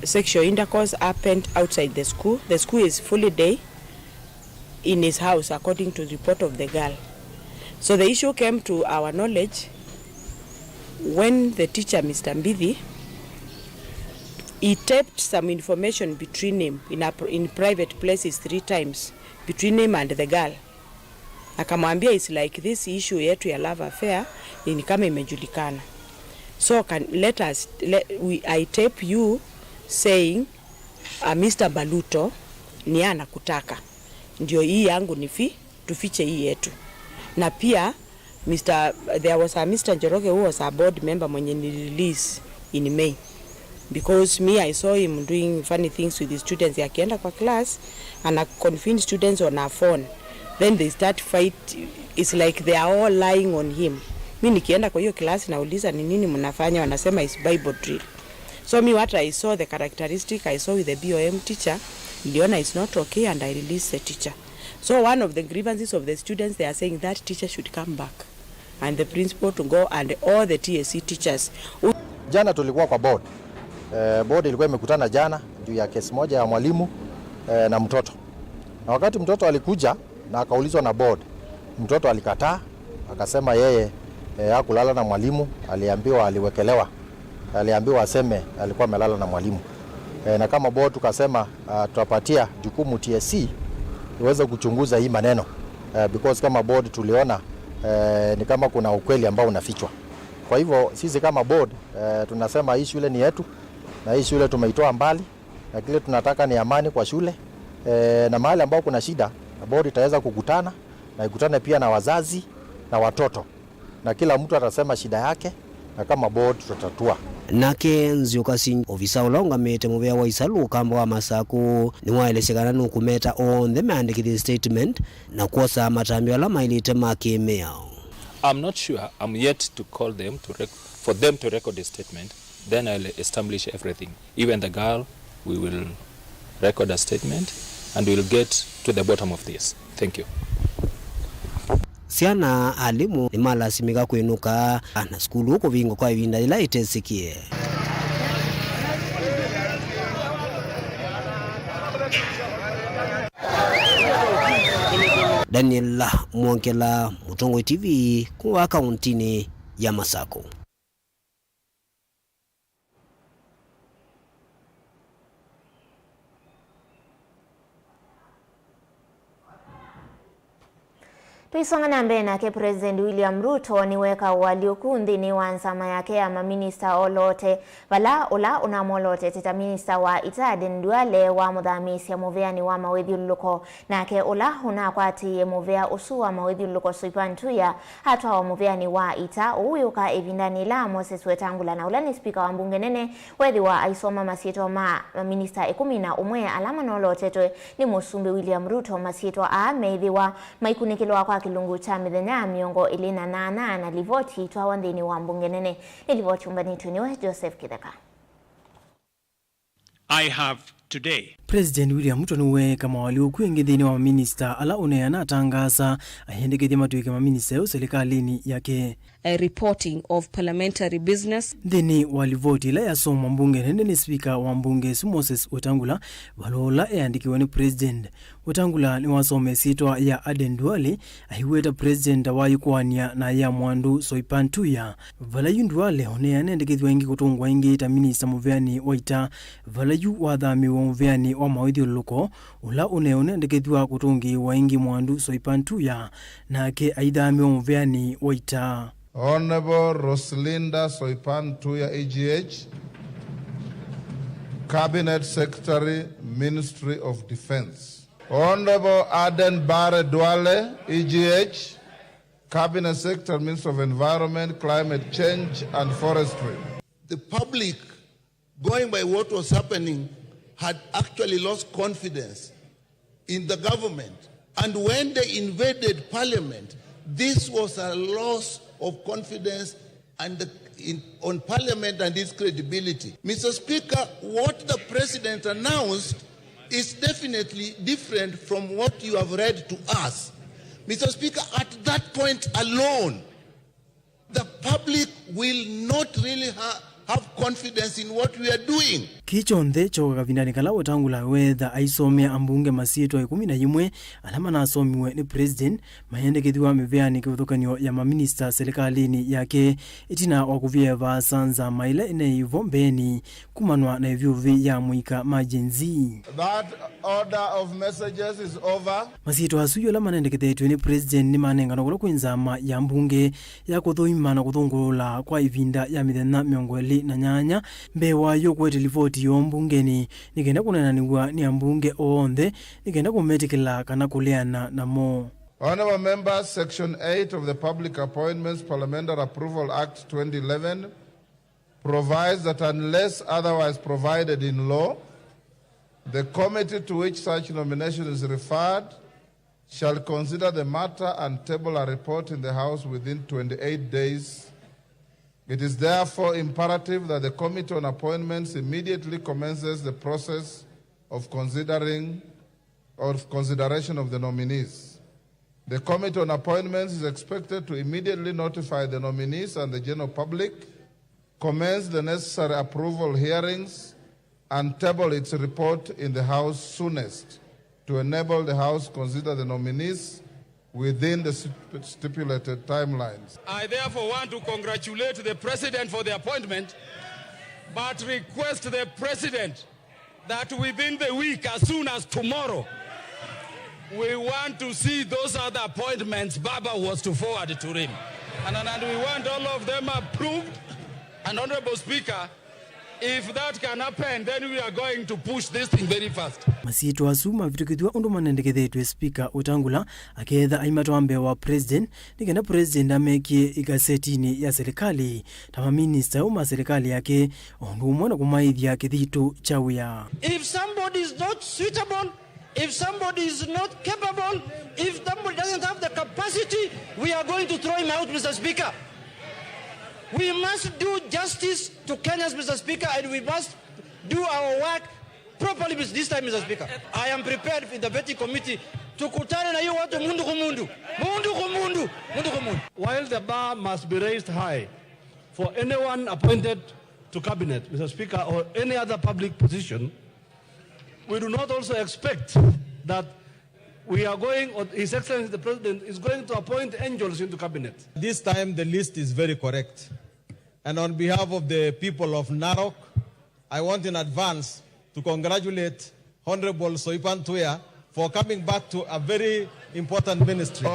sexual intercourse happened outside the school. The school is fully day in his house according to the report of the girl. So the issue came to our knowledge when the teacher, Mr. Mbidi, he taped some information between him in private places 3 times between him and the girl. Akamwambia it's like this issue yetu ya love affair ni kama imejulikana. So I tape you saying Mr. Baluto ni anakutaka. Ndio hii yangu tufiche hii yetu. Na pia there was a Mr. Njoroge who was a board member mwenye ni release in May. Because I saw him doing funny things with the students. Akienda kwa class and convince students on her phone. Then they start fight. It's like they are all lying on him. Nikienda kwa hiyo class nauliza ni nini mnafanya, wanasema is Bible drill. So what I saw, the characteristic I saw with the BOM teacher, Leona is not okay, and I released the teacher. So one of the grievances of the students, they are saying that teacher should come back and the principal to go and all the TSC teachers. Jana tulikuwa kwa board. Board ilikuwa imekutana jana juu ya kesi moja ya mwalimu na mtoto. Na wakati mtoto alikuja na akaulizwa na board, mtoto alikataa, akasema yeye hakulala na mwalimu, aliambiwa aseme alikuwa amelala na mwalimu. Na kama board tukasema tutapatia jukumu TSC iweze kuchunguza hii maneno because kama board tuliona ni kama kuna ukweli ambao unafichwa. Kwa hivyo sisi kama board tunasema hii shule ni yetu na hii shule tumeitoa mbali, na kile tunataka ni amani kwa shule na mahali ambao kuna shida board itaweza kukutana na ikutane pia na wazazi na watoto na kila mtu atasema shida yake na kama board tutatatua. Nake Nziukasi ofisa ulongamite muvea wa Isalu kamba wa Masaku ni waeleshekana nukumeta on the mandikithia statement na kuosa matambio la mailite makimea. I'm not sure. I'm yet to call them for them to record the statement. Then I'll establish everything. Even the girl, we will record a statement and we'll get to the bottom of this. Thank you. Siana alimu ni malasimika kuinuka na skulu huko vingo kwa ivinda ila itesikie. Daniela Mwankela, Mutongo TV, kwa kauntini ya Masako. Tuisonga na mbele nake President William Ruto niweka waliokundi ni wansama yake ya maminista olote vala ula unamolote teta minista wa Itade Nduale wa mudhamisi ya movea ni wa mawedhi uluko nake ula unakwati ya movea usu wa mawedhi uluko suipantuya hatu wa movea ni wa Ita uyuka evindani la Moses Wetangula na ula ni speaker wa mbunge nene wedhi wa aisoma masieto ma minista 10 umwe alama nolote twe ni Musumbi William Ruto masieto meidhi wa maikunikilo wa kwa kilungu cha mithenya miongo ilina na livoti twa wandini wa mbunge nene ilivoti umbani tuniwe Joseph Kidaka. I have today. President William Ruto niwe kama waliokuingithini wa minister ala uneana atangaza ahendekethia matuike ma minister yo serikalini yake. A reporting of parliamentary business. Thini walivoti la yasoma mbunge nene ni speaker wa mbunge Moses Wetangula walola eandikiwa ni president. Wetangula ni wasome sitwa ya Aden Duale ahiweta president wa yukwania na ya Mwandu Soipantuya. Vala Nduale oneana endekethwa ingi kutungwa ingi ta minister muveani waita vala yu wathami wa muveani wa mawidhi uluko ula uneone endekethwa kutungi wa ingi Mwandu Soipantuya na ke aithami wa muveani waita. Honorable Roslinda Soipan Tuya, EGH, Cabinet Secretary, Ministry of Defense. Honorable Aden Bare Duale, EGH, Cabinet Secretary, Minister of Environment, Climate Change and Forestry. The public, going by what was happening, had actually lost confidence in the government. And when they invaded Parliament, this was a loss of confidence and on Parliament and its credibility. Mr. Speaker, what the President announced is definitely different from what you have read to us. Mr. Speaker, at that point alone, the public will not really have confidence in what we are doing. Kichonde choka vindani kala Wetangula wetha aisome ambunge masieto 11 alama na asomiwe ni president mayende kithiwa meveani kuthokanio ya maminista serikalini yake itina wakuvyeva sanza maile ine ivombeni kumanwa na ivyuvi ya muika majenzi. That order of messages is over. Masieto asuyo lama nende kitetwe ni president ni manenga nokula kuinzama ya mbunge ya kuthoima na kuthungula kwa ivinda ya mithena miongweli na nyanya mbewa yo kwetelivoti yombungeni nikenda kunananiwa ni ambunge oonthe nikenda kumetikila kana kuleana namo. Honorable members, Section 8 of the Public Appointments Parliamentary Approval Act 2011 provides that unless otherwise provided in law, the committee to which such nomination is referred shall consider the matter and table a report in the House within 28 days. It is therefore imperative that the Committee on Appointments immediately commences the process of consideration of the nominees. The Committee on Appointments is expected to immediately notify the nominees and the general public, commence the necessary approval hearings, and table its report in the House soonest to enable the House to consider the nominees within the stipulated timelines. I therefore want to congratulate the President for the appointment, but request the President that within the week, as soon as tomorrow, we want to see those other appointments Baba was to forward to him. And we want all of them approved. And Honorable Speaker, if that can happen, then we are going to push this thing very fast. Masieto asuma vitukithwa undu manendekethetwe Speaker Wetangula aketha aimatwa mbewa president nikenda president amekie igasetini ya serikali tama minister uma serikali yake ondu mwana kumaithia kithito chawia. If somebody is not suitable, if somebody is not capable, if somebody doesn't have the capacity, we are going to throw him out, Mr. Speaker. We must do justice to Kenyans, Mr. Speaker, and we must do our work properly this time, Mr. Speaker. I am prepared in the vetting committee to kutana na hiyo watu mundu kumundu. While the bar must be raised high for anyone appointed to cabinet, Mr. Speaker, or any other public position, we do not also expect that we are going, or His Excellency the President is going to appoint angels into cabinet. This time the list is very correct. And on behalf of the people of Narok, I want in advance to congratulate Honorable Soipan Tuya for coming back to a very important ministry.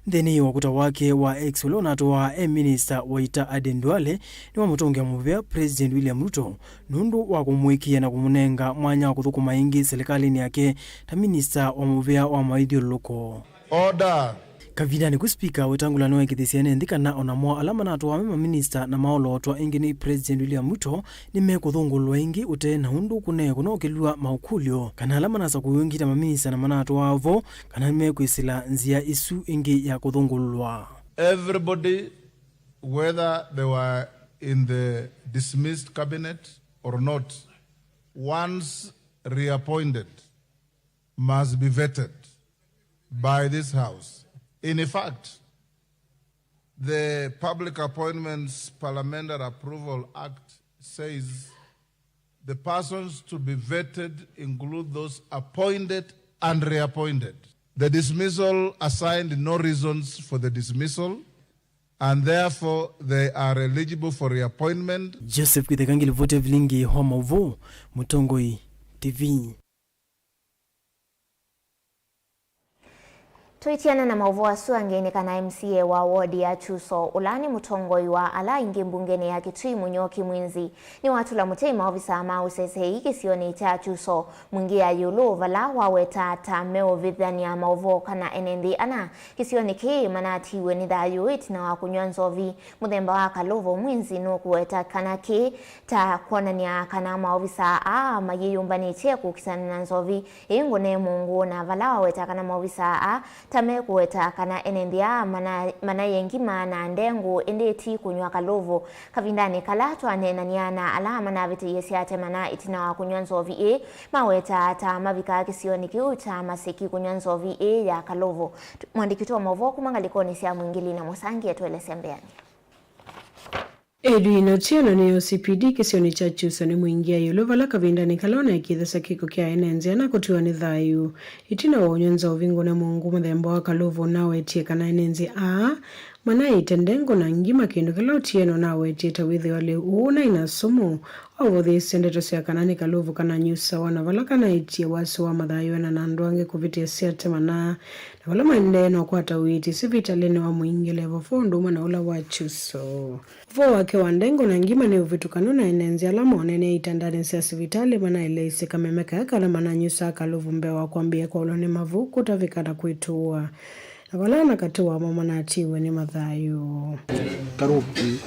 Theni wakuta wake wa ex-Lonato wa minister Waita Aden Duale ni wa mutongia muvea President William Ruto nundu wa kumwikia na kumunenga mwanya wa kuthukuma ingi serikalini yake ta minister wa muvea wa maithiuluko. Order. Kavida ni kuspika Wetangula noe kithisiane ndikana onamwa alama na atwa mema minister na maolo otwa ingi ni President William Ruto ni mekuthungulwa ingi ute na hundu kune kunokilua maukulio kana alama na sakuyungi ta maminista na manatwa avo kana mekwisila nzia isu ingi ya kuthungulwa. Everybody, whether they were in the dismissed cabinet or not, once reappointed, must be vetted by this House. In fact, the Public Appointments Parliamentary Approval Act says the persons to be vetted include those appointed and reappointed. The dismissal assigned no reasons for the dismissal, and therefore they are eligible for reappointment. Joseph Kithekangili vote vilingi homa uvo Mutongoi TV. Tuitiana na mauvu asuangeni kana MCA wa wodi ya Chuso ulani mutongoi wa ala ingi mbungeni ya Kitui Munyoki Mwinzi ni watu la mutema ofisa ama usese kisioni cha Chuso mwingi ya yulu vala waweta tameo vidhani ya mauvu kana enendi ana kisioni ki manati weni dhayu itina wakunywa nzovi mudhemba wa Kalovo Mwinzi nukuweta kana ki ta kuonania kana maofisa mayiyumbani cheku kisani na nzovi ingune mungu na vala waweta kana maofisa tame kuweta kana enendia mana yengi mana ndengu endeti kunywa Kalovo kavindani kalatu anenaniana alama na viti yesiate mana itina wa kunywa nzovi maweta ta mavika kisioni kiuta masiki kunywa nzovi ya Kalovo. Mwandikito wa mauvu kumangalikoni siya mwingili na musangi ya tuwele sembeani. Edwin Otieno ni OCPD kisioni cha Chuso ni mwingia yulovala kavindani kalona ikithesa kiko kia enenzi na kutuwa ni dhayu. Itina wa unyonza uvingu na mungu mthemba wa Kalovo nawe etie kana enenzi mana itendengo na ngima kindu kila Otieno nawe etie tawithi wale uuna inasumu wawothi sendeto siya kanani Kalovo kana nyusa wana vala kana etie wasu wa madhayu na nanduange kuvitia siate mana na vala maendeno kwa tawiti sivita lene wa mwingile wafondu mana ula wa Chuso. Vo wake wandengo na ngima ni uvitu kanuna enenzi alama onene itandani siya sivitali mana ilaisi kamemeka ya kala mana nyusa Kalovo mbewa kuambia kwa ulone mavu kutavikana kuituwa. Na wala nakatuwa mama na atiwe ni madhayo. Karupi.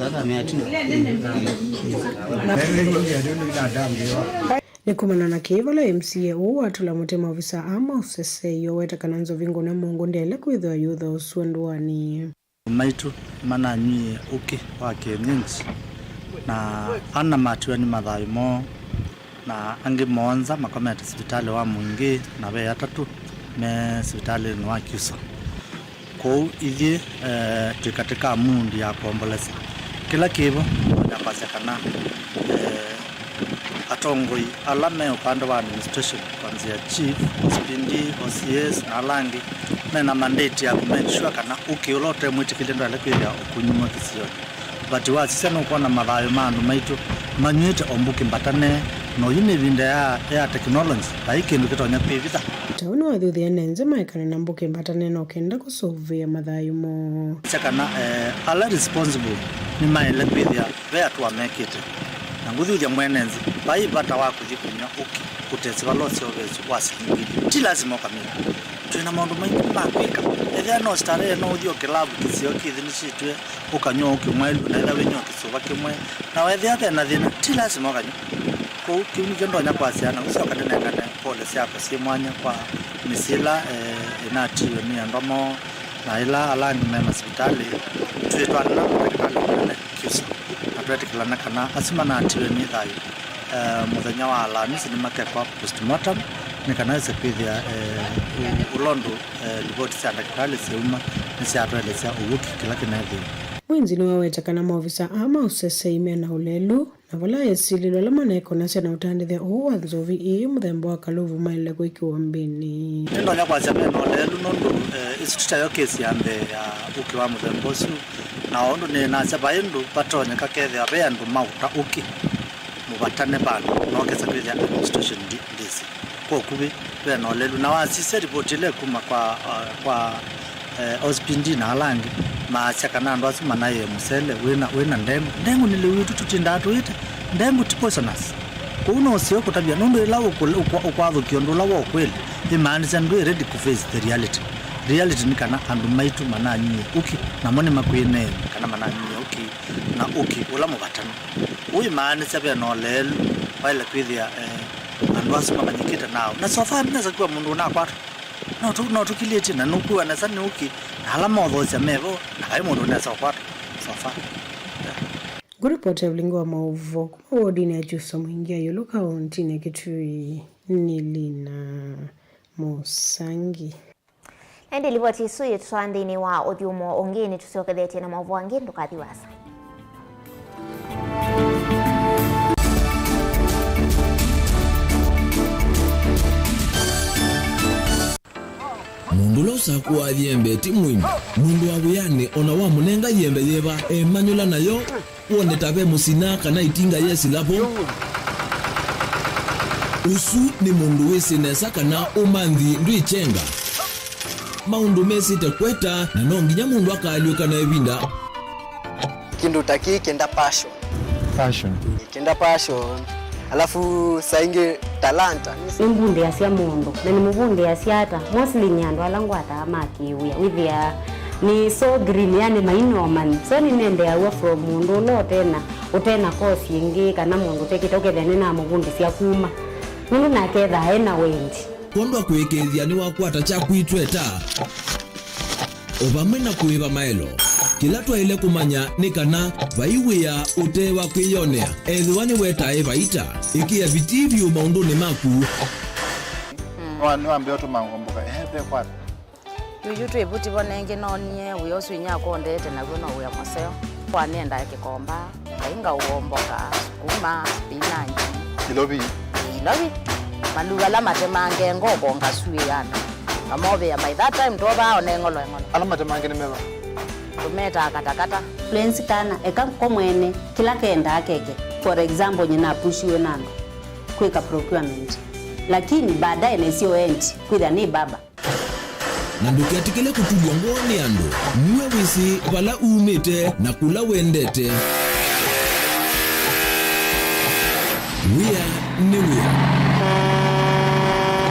Ni kumana na kivala MCA watu la mutema ofisa ama usese yoweta kananzo vingo na mungu ndele kuidhwa yudha usuenduani. Maitu mana nye uki wake nyingi na ana matuwa ni madhayo mo na angi mwonza makometa sivitali wa mwingi na we atatu me sivitali ni wa Chuso. Kou ithi tuikatika mundi ya kuomboleza kila kivo napasekana atongoi alame upande wa administration kwanzia chief, OCPD, OCS na alangi na mandate ya kumake sure kana ukiolote mwitikile ndo alekuya okunyuma kisioni but wa sisa no kuona madhayo mandu maitu manyete ombuki mbatane no yine vinda ya technology baikindu kitonya kwivita tauna wathuthi enenze maikana na mbuki mbatane no kenda kusovia madhayo mo chakana ala responsible ni maile kwithia where to make it na nguthuthia mwenenzi bai bata wa kuthikunya uki kutesi balosi obezu wasilingi ti lazima kamera tuna maundu maingi makwika ethia no stare no uthio club kisio kithini citwe ukanywa ukimwelu na ila wenyo kisuba kimwe na wethia thena thina ti lazima kanyo ko kiuni kendo nya kwasiana usoka tena kana policy yako si mwanya kwa misila inatiyo ni andomo na ila alani mema hospitali tuitwana na Chuso atletiklana kana asimana atiwe ni thayo muthenya wa Alhamisi ni makekwa postmortem ni kana sepithia ulondo ripoti cia daktari seuma ni cia atweleza uwuki kila kinathi. Mwinzi ni waweta kana maofisa ama usese ime na ulelu na vala esililo lama na ekonasya na utandithia uwa nzovi muthemba wa Kalovo maile kuikiwa mbini. Nendo nya kwa chame na ulelu nondo isituta yo kesi ya mbe ya uki wa muthemba usu na ondo ni na chapa indu patonya kakethe abe andu mauta uki mubatane bana no kesa kwithia administration disi kwa kubi we na ulelu na wasise report ile kuma kwa OCPD na alangi maachaka na ndo asima naye musele wena ndengu niliwitu tutindatu ite ndengu tipoisonous kuno osio kutabia nondo ilawo ukwadho kiondo lawo kweli imaanisha ndo ready to face the reality ni kana andu maitu mananyie uki na mone makwine kana mananyie uki na uki ula mubatana uyi maanisha bya no lelu wale kwithia andu asima manyikita nao na sofa neza kwa mundu na kwatu no tukilete na nukuwa na sani uki alama odhoza mevo na kai mundu neza kwatu sofa Guripote ulingo wa mauvo kuma wodi ya Chuso mwingia yuluka ontine Kitui Nilina Musangi. Endi livoti suye tuswandini wa odhiumo ongeni tusiokethete na mauvo wangi ndukathiwasa. Mundu losa kuwa yembe timwini mundu wabuyane ona wa munenga yembe yeba emanyula nayo wone tabe musina kana itinga yesi lapo usu ni mundu wese nesa kana umanthi ndwichenga maundu mesite kweta na no nginya mundu akaliuka na ebinda kindu taki kenda passion alafu sainge talanta nimbunde yasia mundu na nimubunde yasiata mostly nyandu alangwata amakiwia withia ni so green yani mainoman so ni nende awa from mundu lo tena kosi ingi kana mundu tekitoke thene na mubundi sia kuma mundu naketha ena wendi kondo kwekethia ni wakwata cha kwitweta obamena kuiva maelo kila twaile kumanya ni kana vaiwia utewa kwiyonea ethiwa ni wetae vaita ikia vitivyo maunduni maku ni wambio tumangomboka pe kwata yuyu twebuti bonenge nonie uyosu inyako ndete na gono uya maseo kwanenda kikomba kainga uomboka kuma spinach ilobi maluga la matemange ngoko ngasue yana amobe ya by that time toba onengolo ala matemange nimeba tumeta katakata fluency kana eka komwene kila kenda akeke for example nyina pushiwe nando kweka procurement lakini baadaye nesio end kwida ni baba na ndukiatikile kutulwa ngoni ando mwe wisi wala umete na kula wendete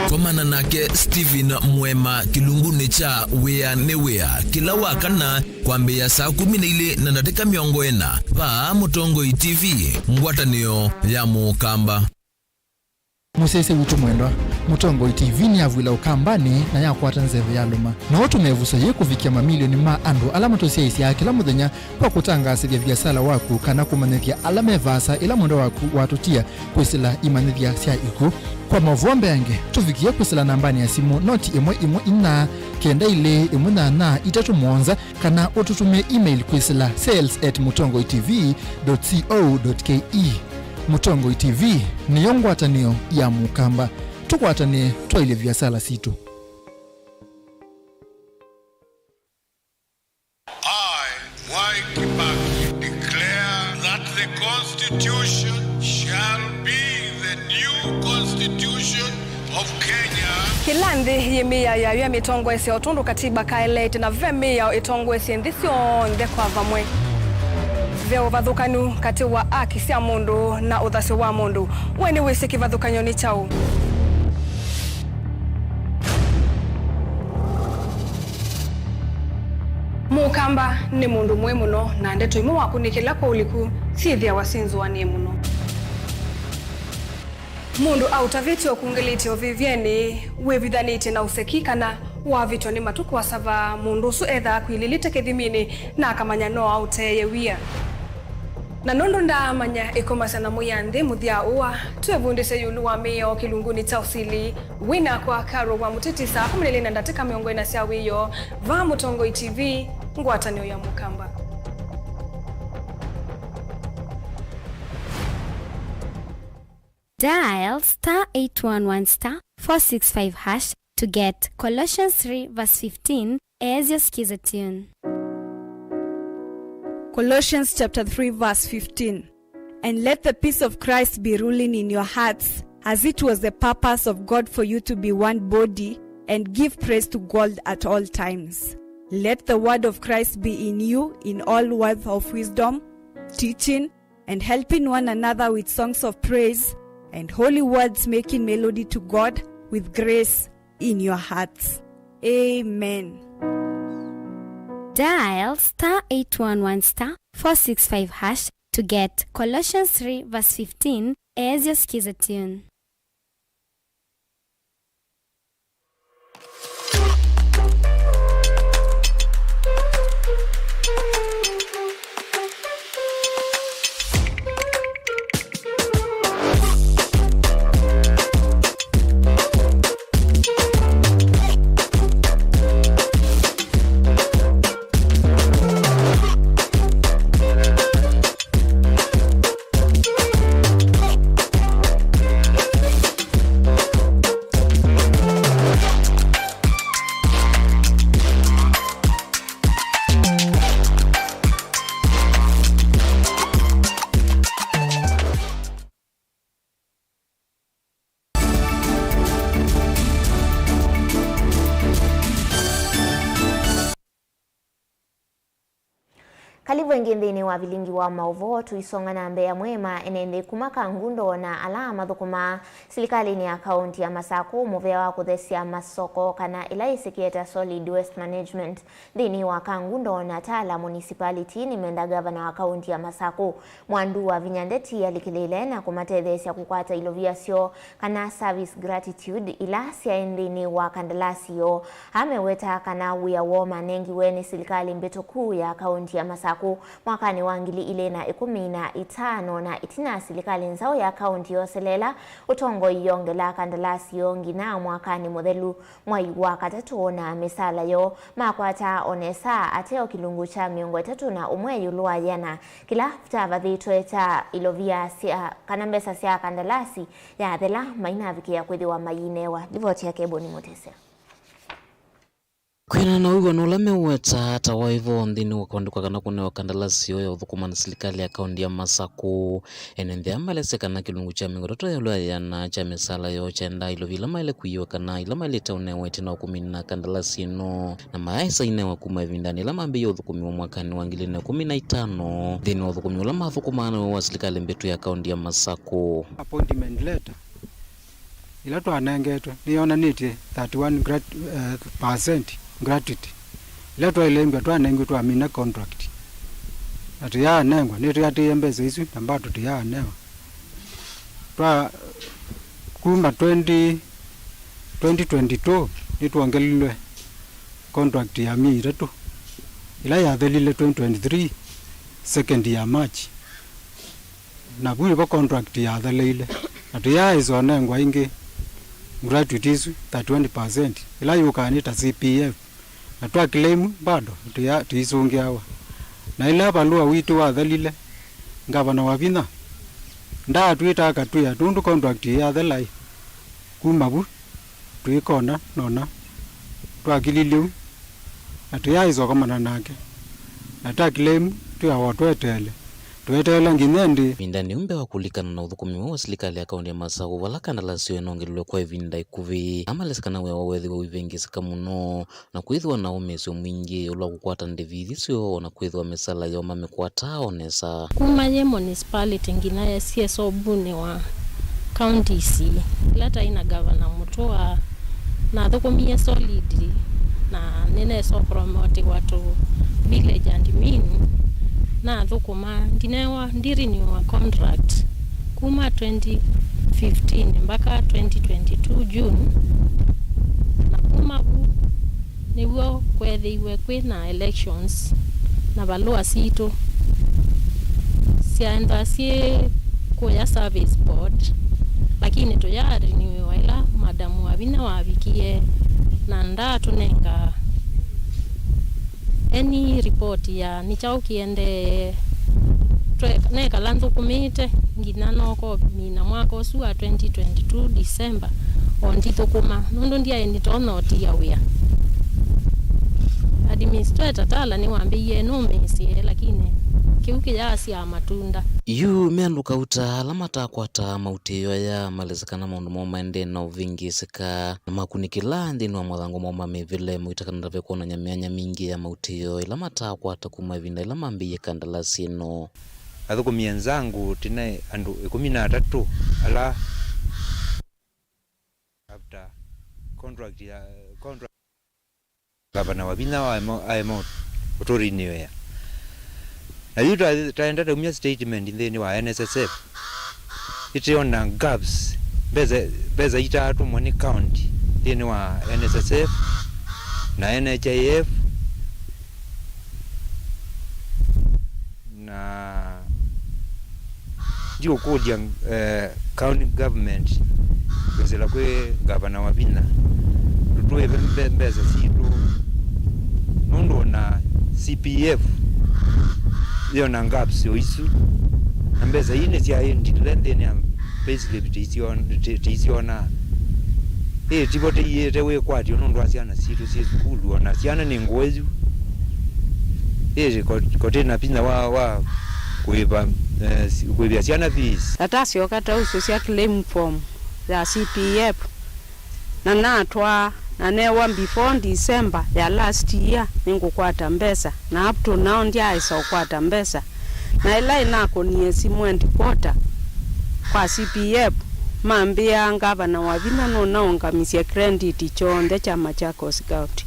komana nake Steven Mwema kilunguni cha wea ne wea kila wakana kwambia saa 12 na dakika 40 pa Mutongo TV ngwatanio ya Mukamba musese witu mwendwa Mutongo TV ni avwila ukambani na yakwata nzeve yaluma na watu mevusa ye kufikia mamilioni ma andu alama tosia isi ya kila muthenya kwa kutangasithia biasala waku kana kumanithia alama evasa ila mwendo waku watutia kwisila imanithia sia iku kwa mavuombe yange tufikia kwisila nambani ya simu noti imwe ina kenda ile imunana itatu mwonza kana ututumia email kwisila sales@mutongotv.co.ke Mutongo TV ni yongwatanio ya Mukamba tukwatane twaile biasala situ. Mwai Kibaki declare that the constitution shall be the new constitution of Kenya. Kilandi yemia ya mitongo ese otundu katiba kaelete na vemia itongo ese ndisio ndekwa vamwe veo vathukanu kati wa aki cia mundu na uthasi wa mundu weni wisi kivathukanyo ni chau Mukamba ni mundu mwe muno na ndeto imu waku ni kila kwa uliku sithia wasinzwa ni muno mundu autavitio kungelitio vivyeni wevithanite na usekikana wa vito ni matuku wa sava mundu su etha kwililite kithimini na akamanya no auteye wia na nondo ndamanya ikomasa muyanthi muthia uwa twevundise yulu wa mio kilunguni cha usili wina kwa karo wa mutiti saa 12 dakika 40 cia wiyo va Mutongo TV ngwatanio ya Mukamba. Dial *811*465# to get Colossians 3:15 as your skiza tune. Colossians chapter 3 verse 15. And let the peace of Christ be ruling in your hearts, as it was the purpose of God for you to be one body and give praise to God at all times. Let the word of Christ be in you in all words of wisdom, teaching and helping one another with songs of praise and holy words, making melody to God with grace in your hearts. Amen. Dial *811*465# to get Colossians 3:15 as your skiza tune. Twalivo ingindini wa vilingi wa mauvo tuisonga na Mbeya Mwema enende kumaka ngundo na alama thukuma serikali ni akaunti ya Masaku muvea wa kuthesia masoko kana ila isikieta solid waste management dhini wa kangundo na Tala municipality ni menda governor wa akaunti ya Masaku Mwandu wa Vinyandeti alikilile na kumatethesia kukwata iloviasio kana service gratitude ila siaendini wa kandalasio ameweta kana wia woma nengi weni serikali mbeto kuu ya akaunti ya Masaku mwakani wangili ile na 15 na itina serikali nzao ya akaunti yoselela utongo iyongela kandalasi yongi na mwakani modelu mwai wakatatu na misala yo makwata onesa ateo kilungu cha miongo 3 na umweyu luwa yana kila ftava dhitueta ilovia sia kanambesa sia kandalasi ya dhela maina vikia kwezi wa mayinewa livoti ya keboni motese kwina na uiwa nulame uweta hata waivo ndini wakondikwa kana kunewa kandalasi yoya uthukuma na serikali ya kaunti ya Masaku enende amalese kana kilungu cha mingo toto ya lua yana cha misala yo chenda ilovila maile kuiwa kana ilama ileta unewa itina wakumini na kandalasi ino na maaisa inewa kuma vindani ilama mbiyo uthukumi wa mwakani wangili na 15 dhini wa uthukumi ulama uthukuma wa serikali mbetu ya kaunti ya Masaku appointment letter ilato anengeto niona niti 31% gratuity ilato ilembe to anengeto to amina contract ati ya nengwa niti ati embeze isu ambato ti ya newa twa kuma 2022 nituongelilwe contract ya mira tu ila ya thelile 2023 second ya March na buli ko contract ya thelile ati ya izo nengwa ingi gratuity isu 31% ila yukanita CPF na twa claim bado tuisungiawa na ila balua witu wa thelile ngavana wa Vina nda twita akatuya tundu contract ya thelai kumabu tuikona nona twakililiu atuyaizo kamana nake ata claim tuyawatwetele tuwetela nginendi vindani umbe wakulikana na uthukumi wa serikali ya kaunti ya Masaku wala kandalasi enongelwe kwa ivinda ikuvi amaleskana we wawethi wa uvengisika muno na kwithwa na umesio mwingi ula kukwata ndivithi sio na kwithwa misala yo mamekwata onesa kuma ye municipality ngina ya CSO bune wa county si lata ina governor mutoa na thukumie solid na nene so promote watu village and mean na thukuma nginewa ndiri ni wa contract kuma 2015 mpaka 2022 June na kuma niwo kwethiwe kwina elections na balua sito sianda sie kuya service board lakini toyari ni waila madamu Wavina wavikie na nda tunenga any report ya nichao kiende neka lanzo kumite ngina noko mina mwaka usu wa 2022 December ondito kuma nondo ndia enditono tia wea administrator Tala ni wambiye no mesi lakini kiuki ya asia matunda yu meanduka uta lamata kwata mautio ya malezekana maundu moma ende na uvingi sika na makunikila ndinu wa mwathango moma mevile muitakana ndave kuona nyamianya mingi ya mautio ilamata kwata kuma vinda ilamambiye kandalasi ino athukumi enzangu tine andu 13 ala after contract gavana Wavina wa aemo utorini wea na yu taenda umia statement ndeni wa NSSF itiona gaps beza itatu mwani county ndeni wa NSSF na NHIF na ndio kudia county government bezela kwe gavana Wavina tuwe beza situ nundo na CPF leo na gaps yoisu ambeza ine sia ndilende ni basically tisiona tibote yete we kwati nundo asiana situ si skulu ona asiana ni ngwezu kote na pina wa kuiba asiana fees atasio kata uso sia claim form ya CPF na natwa na newa before December ya last year ningukwata mbesa na up to now ndiaisa ukwata mbesa na ila inako ni esimwendi quarter kwa CPF mambia ngavana wavina nonaonga misya credit chonde cha Machakos County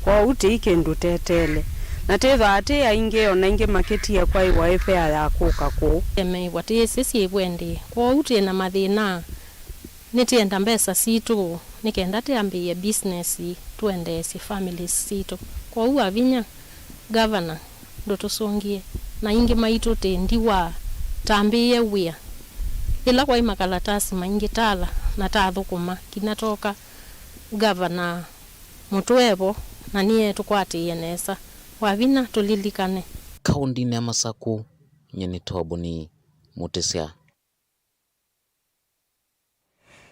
kwa uti ikendu tetele na tetha ate ya inge ona inge maketi ya kwa iwa FAIR ya kuka ku eme wate sisi ibwende kwa uti na mathina nitienda mbesa situ nikenda tiambie business tuendesi families situ kwa uwa vinya governor ndotusongie na inge maitu tendiwa tambie wia ila kwa makaratasi maingi tala na tathukuma kinatoka governor mutwevo na niye tukwati yenesa wavina tulilikane kaunti ya Masaku nyeni tobuni Mutesia.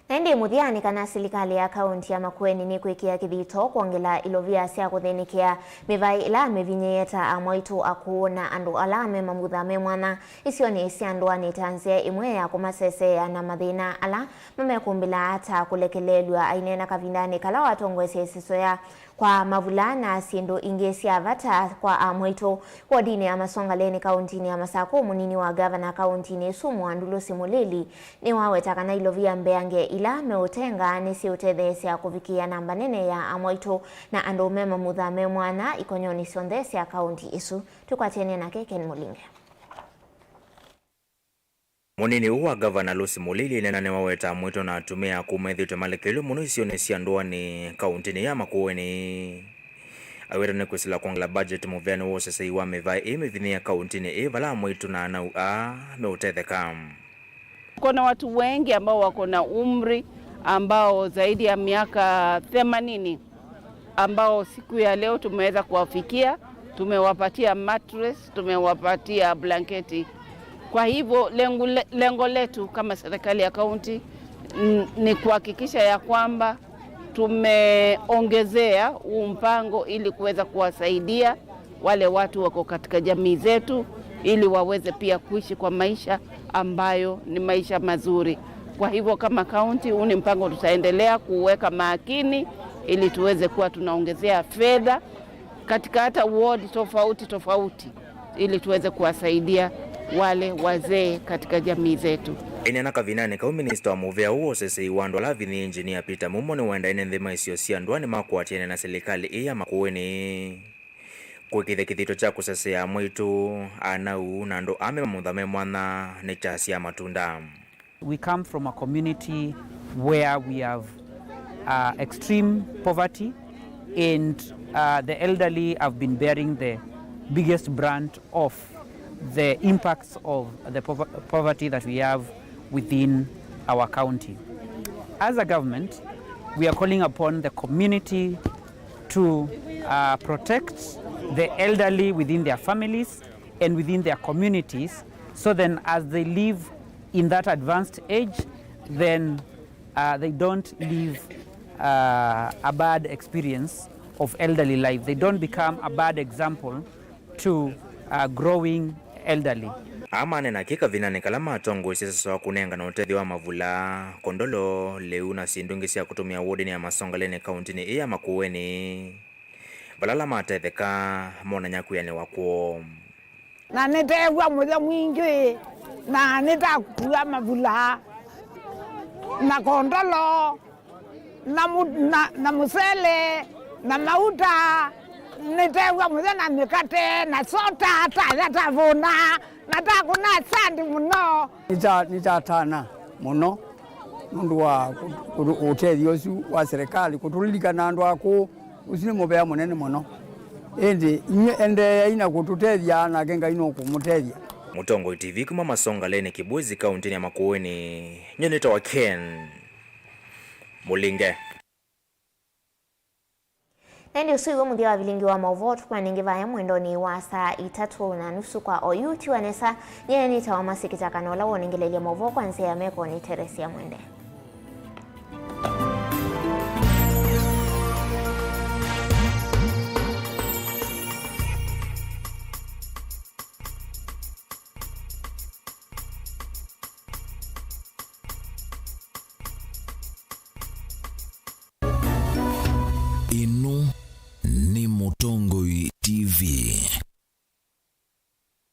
Naende muthiani kana serikali ya kaunti ya Makueni ni kwikia kithito kuongela ilovia cia kuthinikia mivai ila mevinyeta amwaitu akuona andu ala memamutha memwana icio ni cia ndwani tanzia imwe ya kumasesea na mathina ala mamekumbila ata kulekelelwa ainena kavindani kala watongwese sisoya kwa mavulana sindu ingi cia vata kwa amwaitu wodini ya Masongaleni kaunti ya Masaku. Munini wa gavana kaunti ni Sumu Andulusi Mulili ni waweta kana ilovia mbeange ila meutenga nisi utethesia kuvikia namba nene ya amwaitu na andu mema mutha memwana ikonyoni cionthesi ya kaunti isu. Tukwatene na Ken Mulinge. Munini uwa gavana Lucy Mulili nena ne waweta mwito na atumia kumethite malekelo muno isione cia ndwani kaunti ya Makueni. Awera ne kwisila kwangla budget muvyani wose sei wa mevai imevithia kaunti ni vala mwito na anau meutetheka. Kuna watu wengi ambao wako na umri ambao zaidi ya miaka 80 ambao siku ya leo tumeweza kuwafikia, tumewapatia mattress, tumewapatia blanketi. Kwa hivyo lengo letu kama serikali ya kaunti ni kuhakikisha ya kwamba tumeongezea mpango ili kuweza kuwasaidia wale watu wako katika jamii zetu ili waweze pia kuishi kwa maisha ambayo ni maisha mazuri. Kwa hivyo kama kaunti huu ni mpango tutaendelea kuweka makini ili tuweze kuwa tunaongezea fedha katika hata ward tofauti ili tuweze kuwasaidia wale wazee katika jamii zetu. Inena kavinani ka minister wa muvea huo sese iwando la vini engineer Peter Mumo ni wenda inendhima isio cia ndwani makwatiene na serikali ya Makueni. Kwikithe kithito cha kusesea mwitu anau na ndo ame mamutha memwana ni cha cia matunda. We come from a community where we have extreme poverty and the elderly have been bearing the biggest brunt of the impacts of the poverty that we have within our county. As a government, we are calling upon the community to protect the elderly within their families and within their communities, so then as they live in that advanced age, then they don't live a bad experience of elderly life. They don't become a bad example to growing elderly. Amane na kika vinane kalama atongo isesa wa kunenga na utethi wa mavula kondolo leu na sindungi cia kutumia wodi ni ya Masongaleni kaunti ni ya Makueni balala matetheka mona nyaku yani wakuo na netegwa muthe mwingi na nitakula mavula na kondolo na musele na mauta nitegwa muthe na mikate na sota hata tavuna natakuna sandi muno nitatana muno nundu wa utethio ucio wa serikali kuturirikana andu aku ucio ni muvea munene muno indi ende ina kututethia na genga ino kumutethia. Mutongo TV kuma Masongaleni Kibwezi kaunti ya Makueni nyoneta wa Ken Mulinge. Nendi usiku muthia wa vilingi wa mauvotu kwa ningivaya mwendoni wa saa 3:30 kwa oyuti wanesa nyeni tawa masikita kanola woningelelia mauvo kwa nzia ya meko ni Teresia Mwende.